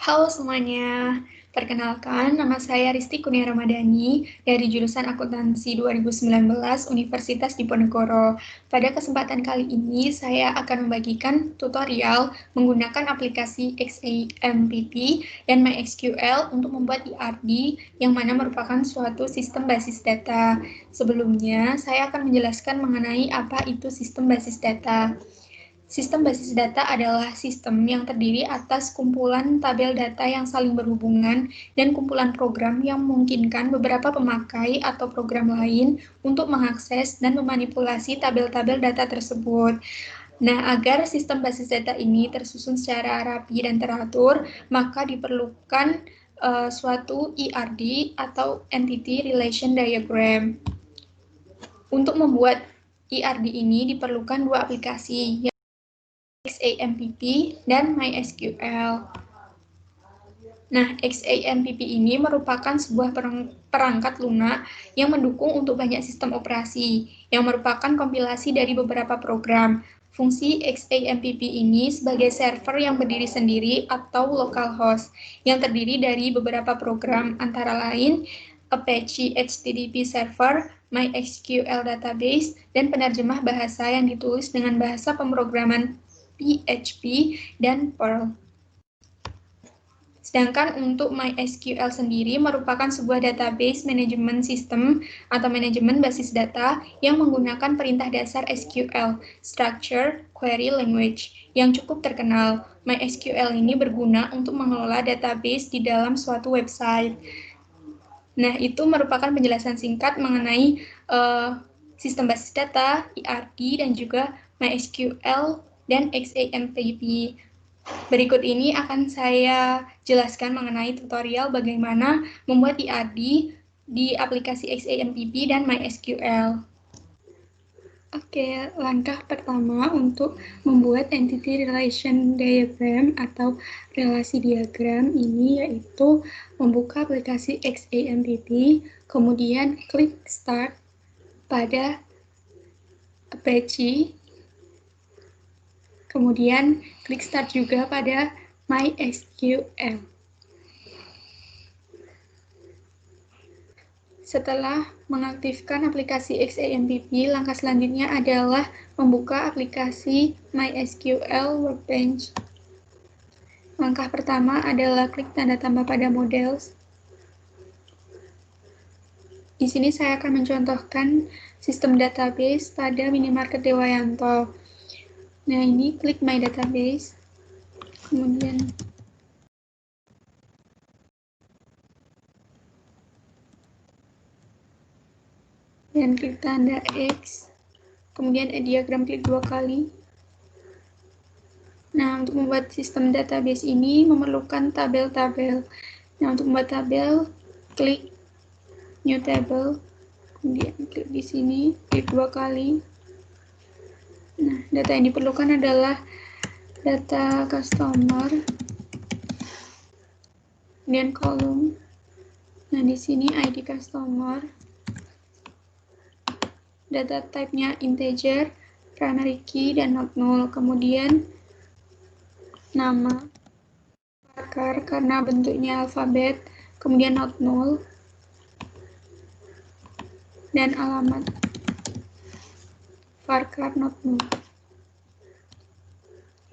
Halo semuanya, perkenalkan nama saya Risti Kunia Ramadhani dari jurusan Akuntansi 2019 Universitas Diponegoro. Pada kesempatan kali ini saya akan membagikan tutorial menggunakan aplikasi XAMPP dan MySQL untuk membuat ERD yang mana merupakan suatu sistem basis data. Sebelumnya, saya akan menjelaskan mengenai apa itu sistem basis data. Sistem basis data adalah sistem yang terdiri atas kumpulan tabel data yang saling berhubungan dan kumpulan program yang memungkinkan beberapa pemakai atau program lain untuk mengakses dan memanipulasi tabel-tabel data tersebut. Nah, agar sistem basis data ini tersusun secara rapi dan teratur, maka diperlukan suatu ERD atau Entity Relation Diagram. Untuk membuat ERD ini diperlukan dua aplikasi, XAMPP dan MySQL. Nah, XAMPP ini merupakan sebuah perangkat lunak yang mendukung untuk banyak sistem operasi, yang merupakan kompilasi dari beberapa program. Fungsi XAMPP ini sebagai server yang berdiri sendiri atau localhost, yang terdiri dari beberapa program antara lain Apache HTTP Server, MySQL Database, dan penerjemah bahasa yang ditulis dengan bahasa pemrograman PHP, dan Perl. Sedangkan untuk MySQL sendiri merupakan sebuah database manajemen sistem atau manajemen basis data yang menggunakan perintah dasar SQL, Structure Query Language, yang cukup terkenal. MySQL ini berguna untuk mengelola database di dalam suatu website. Nah, itu merupakan penjelasan singkat mengenai sistem basis data, ERD, dan juga MySQL dan XAMPP. Berikut ini akan saya jelaskan mengenai tutorial bagaimana membuat ERD di aplikasi XAMPP dan MySQL. Oke, langkah pertama untuk membuat Entity Relation Diagram atau relasi diagram ini yaitu membuka aplikasi XAMPP, kemudian klik Start pada Apache, kemudian klik Start juga pada MySQL. Setelah mengaktifkan aplikasi XAMPP, langkah selanjutnya adalah membuka aplikasi MySQL Workbench. Langkah pertama adalah klik tanda tambah pada Models. Di sini saya akan mencontohkan sistem database pada minimarket Dewayanto. Nah, ini klik My Database, kemudian dan klik tanda X, kemudian diagram klik 2 kali. Nah, untuk membuat sistem database ini memerlukan tabel-tabel. Nah, untuk membuat tabel, klik New Table, kemudian klik di sini, klik 2 kali. Nah, data yang diperlukan adalah data customer, kemudian kolom. Nah, di sini ID customer, data type-nya integer, primary key, dan not null. Kemudian nama, marker karena bentuknya alfabet, kemudian not null, dan alamat varchar not null.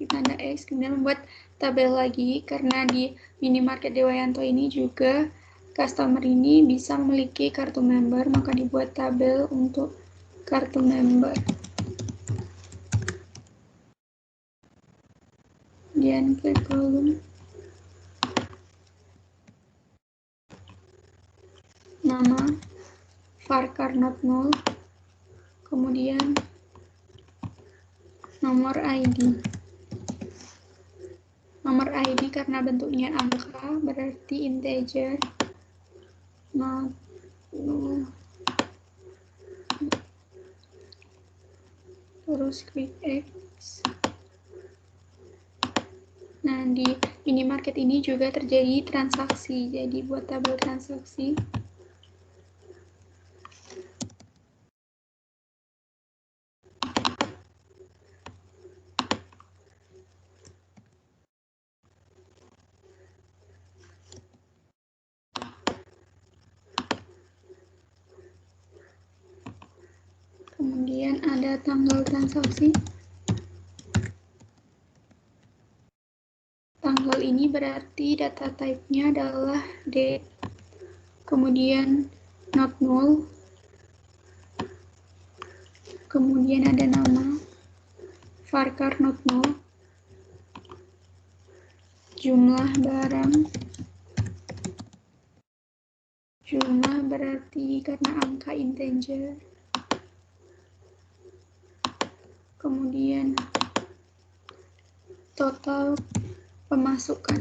Di tanda X, kemudian membuat tabel lagi karena di minimarket Dewayanto ini juga customer ini bisa memiliki kartu member, maka dibuat tabel untuk kartu member. Kemudian klik kolom, nama, varchar not null, kemudian nomor ID. Nomor ID karena bentuknya angka berarti integer, not null. Terus klik X. Nah, di minimarket ini juga terjadi transaksi, jadi buat tabel transaksi. Kemudian ada tanggal transaksi. Tanggal ini berarti data type-nya adalah date. Kemudian not null. Kemudian ada nama, varchar not null. Jumlah barang. Jumlah berarti karena angka integer. Kemudian total pemasukan.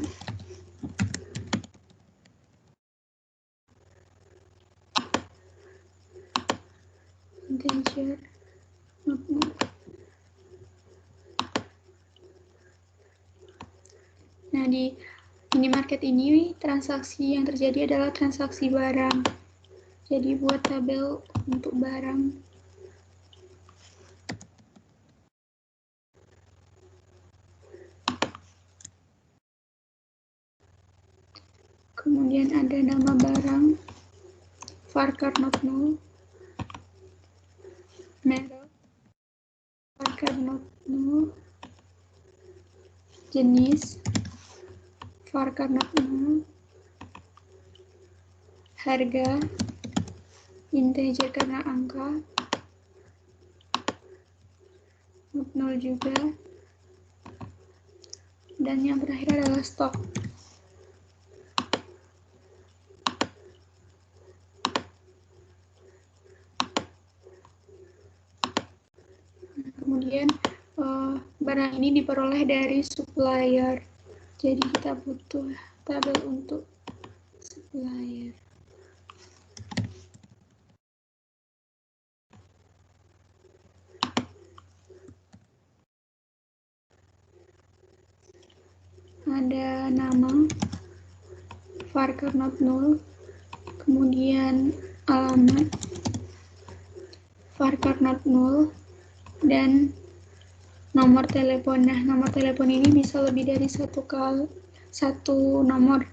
Integer. Nah, di minimarket ini transaksi yang terjadi adalah transaksi barang. Jadi buat tabel untuk barang. Kemudian ada nama barang, varchar not null, merek, varchar not null, jenis, varchar not null, harga, integer karena angka, not null juga, dan yang terakhir adalah stok. Kemudian barang ini diperoleh dari supplier. Jadi kita butuh tabel untuk supplier. Ada nama, varchar not null, kemudian alamat, varchar not null, dan nomor telepon. Nah, nomor telepon ini bisa lebih dari satu nomor.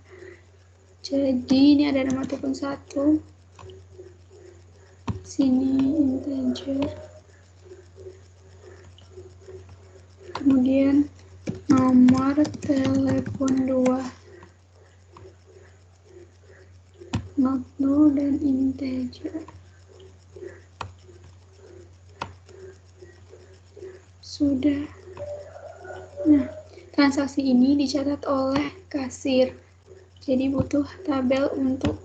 Jadi ini ada nomor telepon 1. Sini integer. Kemudian nomor telepon 2. Not null dan integer. Sudah. Nah, transaksi ini dicatat oleh kasir. Jadi butuh tabel untuk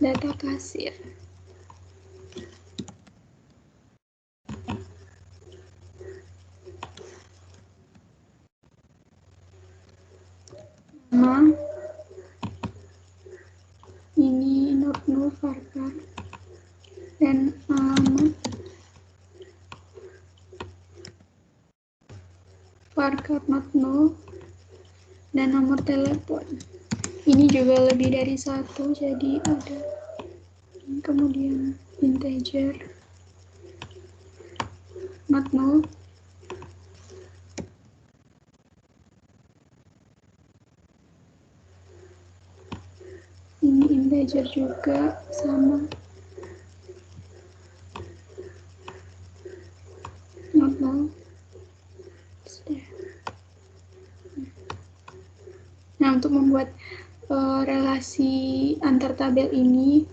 data kasir. Nama, ini not null varchar, dan alamat, varchar not null, dan nomor telepon. Ini juga lebih dari 1, jadi ada. Kemudian integer, not null, ini integer juga sama, not null. Nah, untuk membuat relasi antar tabel ini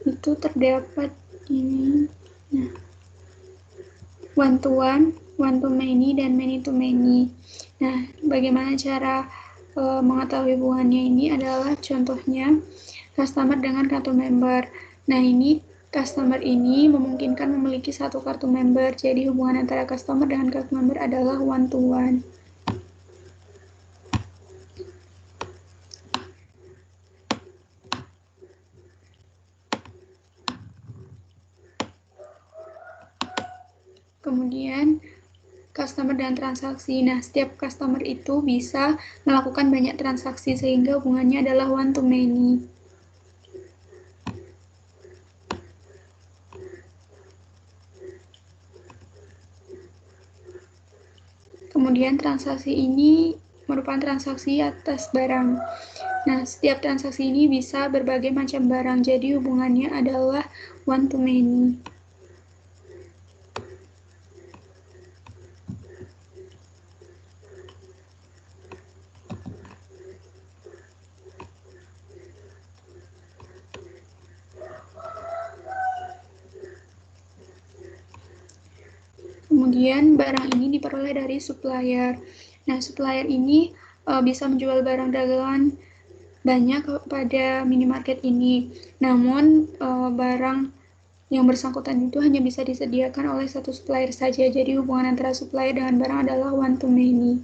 itu terdapat ini. Nah, one to one to many, dan many to many. Nah, bagaimana cara mengetahui hubungannya ini adalah contohnya customer dengan kartu member. Nah, ini customer ini memungkinkan memiliki satu kartu member. Jadi hubungan antara customer dengan kartu member adalah one to one. Kemudian customer dan transaksi. Nah, setiap customer itu bisa melakukan banyak transaksi sehingga hubungannya adalah one to many. Kemudian transaksi ini merupakan transaksi atas barang. Nah, setiap transaksi ini bisa berbagai macam barang, jadi hubungannya adalah one to many. Kemudian barang ini diperoleh dari supplier. Nah, supplier ini bisa menjual barang dagangan banyak pada minimarket ini. Namun, barang yang bersangkutan itu hanya bisa disediakan oleh satu supplier saja. Jadi, hubungan antara supplier dengan barang adalah one to many.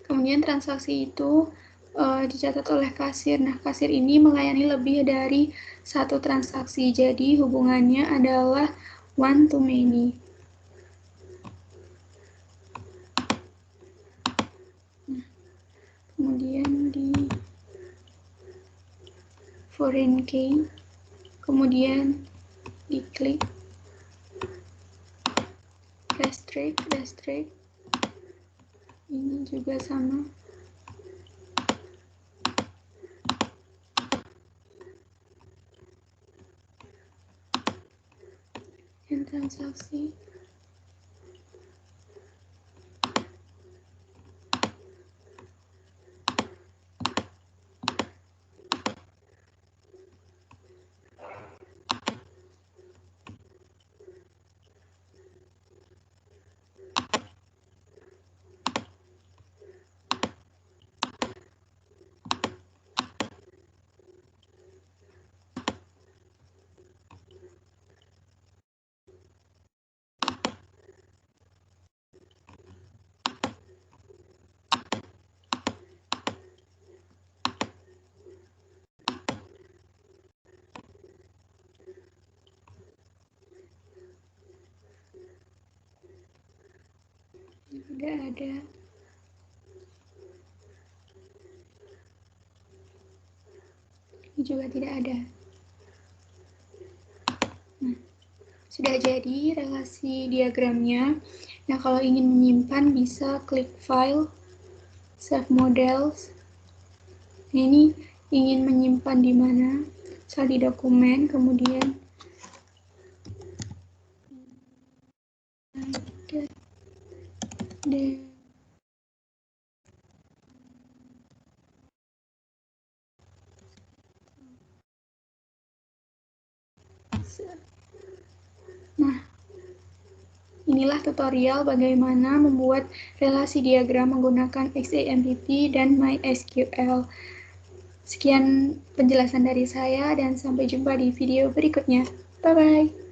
Kemudian transaksi itu dicatat oleh kasir. Nah, kasir ini melayani lebih dari satu transaksi. Jadi, hubungannya adalah one to many. Nah, kemudian di foreign key, kemudian diklik restrict, ini juga sama. Dan transaksi. Tidak ada. Ini juga tidak ada. Nah, sudah jadi relasi diagramnya. Nah, kalau ingin menyimpan bisa klik file, save models. Nah, ini ingin menyimpan di mana? Misal di dokumen, kemudian Nah, inilah tutorial bagaimana membuat relasi diagram menggunakan XAMPP dan MySQL. Sekian penjelasan dari saya dan sampai jumpa di video berikutnya. Bye-bye.